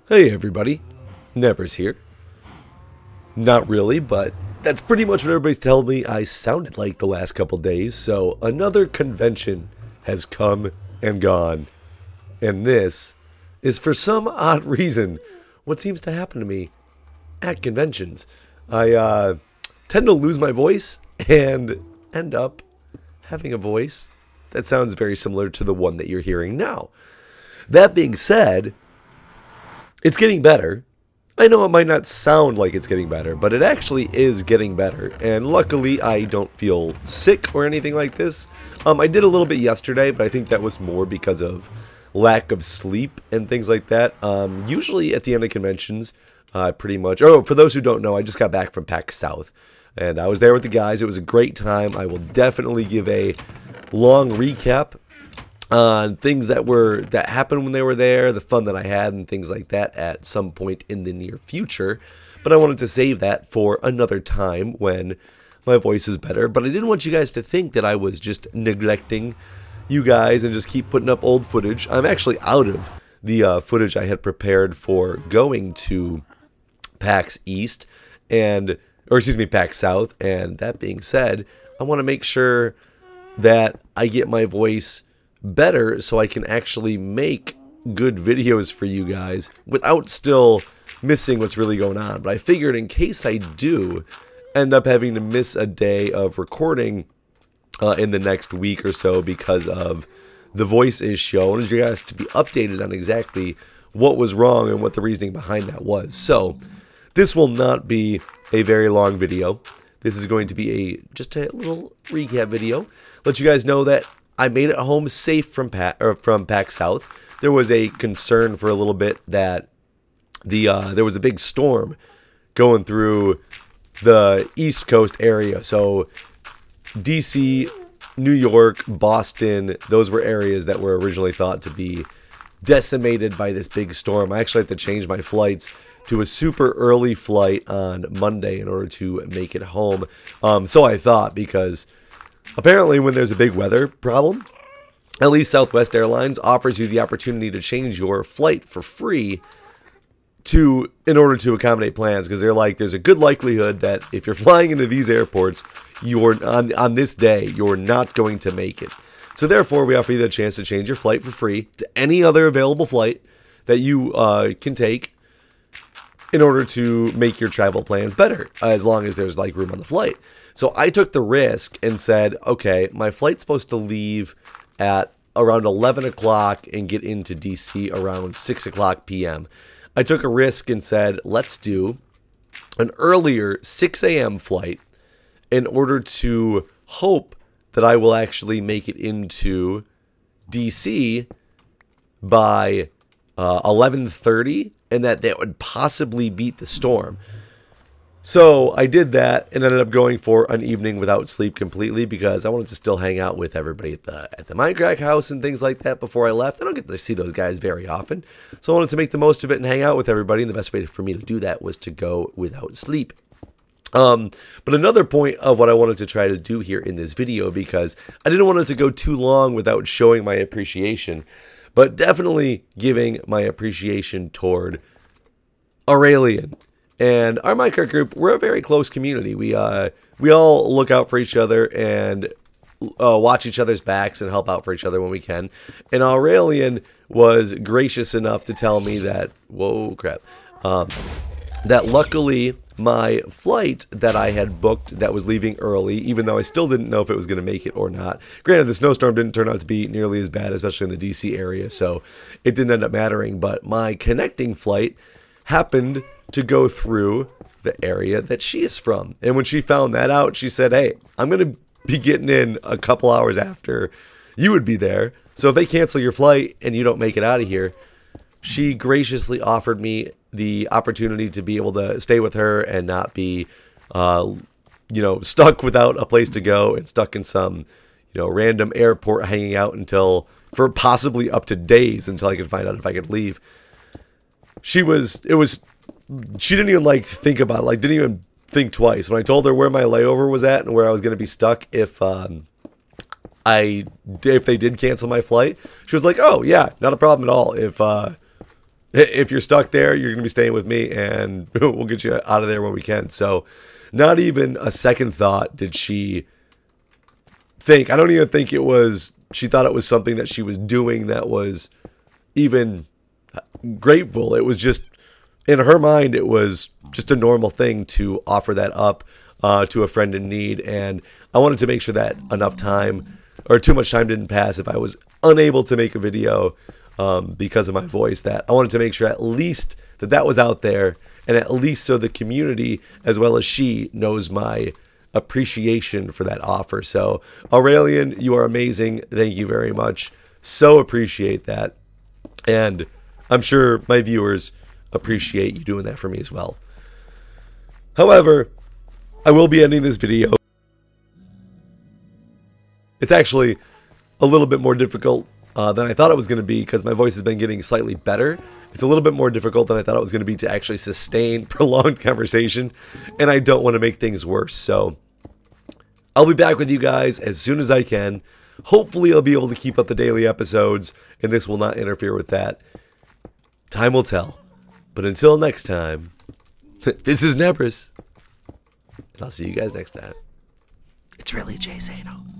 Hey everybody, Nebbers here. Not really, but that's pretty much what everybody's telling me I sounded like the last couple days, so another convention has come and gone. And this is, for some odd reason, what seems to happen to me at conventions. I tend to lose my voice and end up having a voice that sounds very similar to the one that you're hearing now. That being said, it's getting better. I know it might not sound like it's getting better, but it actually is getting better. And luckily, I don't feel sick or anything like this. I did a little bit yesterday, but I think that was more because of lack of sleep and things like that. Usually at the end of conventions, pretty much... Oh, for those who don't know, I just got back from PAX South. And I was there with the guys. It was a great time. I will definitely give a long recap on things that happened when they were there, the fun that I had, and things like that at some point in the near future. But I wanted to save that for another time when my voice was better. But I didn't want you guys to think that I was just neglecting you guys and just keep putting up old footage. I'm actually out of the footage I had prepared for going to PAX East or excuse me, PAX South. And that being said, I want to make sure that I get my voice better so I can actually make good videos for you guys without still missing what's really going on. But I figured in case I do end up having to miss a day of recording in the next week or so because of the voice issue, I wanted you guys to be updated on exactly what was wrong and what the reasoning behind that was. So this will not be a very long video. This is going to be just a little recap video. Let you guys know that I made it home safe from PAX South. There was a concern for a little bit that there was a big storm going through the East Coast area. So DC, New York, Boston, those were areas that were originally thought to be decimated by this big storm. I actually had to change my flights to a super early flight on Monday in order to make it home. So I thought, because apparently when there's a big weather problem, at least Southwest Airlines offers you the opportunity to change your flight for free in order to accommodate plans, because they're like, there's a good likelihood that if you're flying into these airports, you're on this day, you're not going to make it. So therefore, we offer you the chance to change your flight for free to any other available flight that you can take in order to make your travel plans better, as long as there's like room on the flight. So I took the risk and said, okay, my flight's supposed to leave at around 11 o'clock and get into DC around 6 o'clock p.m. I took a risk and said, let's do an earlier 6 a.m. flight in order to hope that I will actually make it into DC by 11:30, and that would possibly beat the storm. So I did that and ended up going for an evening without sleep completely, because I wanted to still hang out with everybody at the Mindcrack house and things like that before I left. I don't get to see those guys very often, so I wanted to make the most of it and hang out with everybody, and the best way for me to do that was to go without sleep. But another point of what I wanted to try to do here in this video, because I didn't want it to go too long without showing my appreciation, but definitely giving my appreciation toward Aureylian. And our Mindcrack group, we're a very close community. We all look out for each other and watch each other's backs and help out for each other when we can. And Aureylian was gracious enough to tell me that, whoa, crap, that luckily my flight that I had booked that was leaving early, even though I still didn't know if it was going to make it or not. Granted, the snowstorm didn't turn out to be nearly as bad, especially in the DC area, so it didn't end up mattering. But my connecting flight happened to go through the area that she is from. And when she found that out, she said, hey, I'm going to be getting in a couple hours after you would be there. So if they cancel your flight and you don't make it out of here, she graciously offered me the opportunity to be able to stay with her and not be, stuck without a place to go and stuck in some, random airport hanging out for possibly up to days until I could find out if I could leave. She didn't even think about it, didn't even think twice. When I told her where my layover was at and where I was going to be stuck if they did cancel my flight, she was like, oh yeah, not a problem at all. If you're stuck there, you're going to be staying with me, and we'll get you out of there when we can. So not even a second thought did she think. I don't even think it was, she thought it was something that she was doing that was even grateful. It was just, in her mind, it was just a normal thing to offer that up to a friend in need. And I wanted to make sure that enough time, or too much time, didn't pass if I was unable to make a video because of my voice, that I wanted to make sure at least that was out there, and at least so the community as well as she knows my appreciation for that offer. So Aureylian, you are amazing. Thank you very much. So appreciate that. And I'm sure my viewers appreciate you doing that for me as well. However, I will be ending this video. It's actually a little bit more difficult than I thought it was going to be, because my voice has been getting slightly better. It's a little bit more difficult than I thought it was going to be to actually sustain prolonged conversation, and I don't want to make things worse. So I'll be back with you guys as soon as I can. Hopefully I'll be able to keep up the daily episodes, and this will not interfere with that. Time will tell. But until next time, this is Nebris, and I'll see you guys next time. It's really Jay Sato.